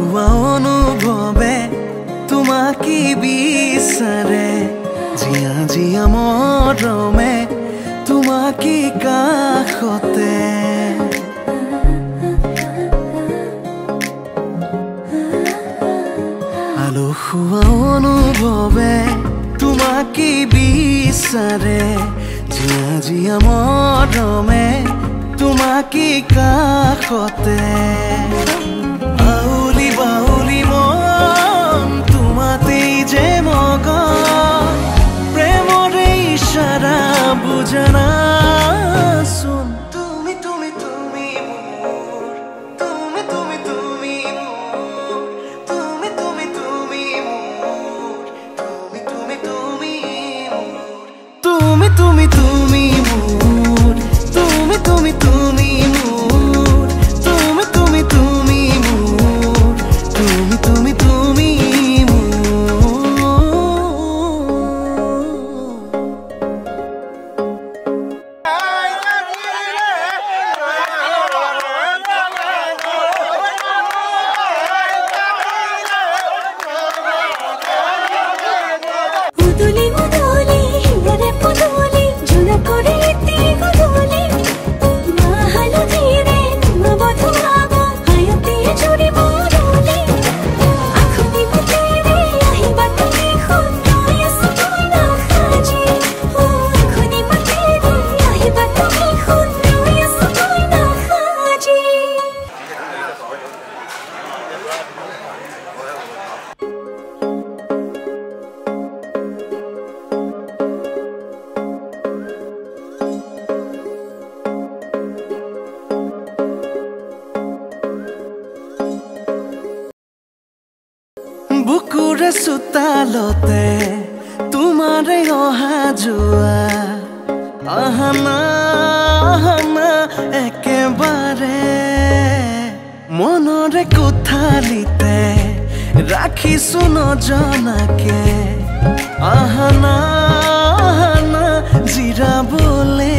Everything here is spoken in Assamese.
আলসুৱা অনুভৱে তোমাকে বিচাৰে জিয়া জিয়া মৰমে তোমাকে কাষতে আলসুৱা অনুভৱে তোমাকে বিচাৰে জিয়া জিয়া মৰমে তোমাকে কাষতে বাউলি বাউলি মন তোমাতেই যে মগন প্ৰেমৰে ইশাৰা বুজনা শুন তুমি তুমি তুমি মোৰ তুমি তুমি তুমি মোৰ তুমি তুমি তুমি মোৰ তুমি তুমি তুমি মোৰ তুমি তুমি তুমি মোৰ তুমি তুমি তুমি মোৰ তুমি তুমি তুমি মোৰ তুমি তুমি তুমি বুকুৰে চোতালতে তোমাৰে অহা যোৱা আহানা আহানা একেবাৰে মনৰে কোঠালিতে ৰাখিছো নজনাকে আহানা আহানা জিৰাবলে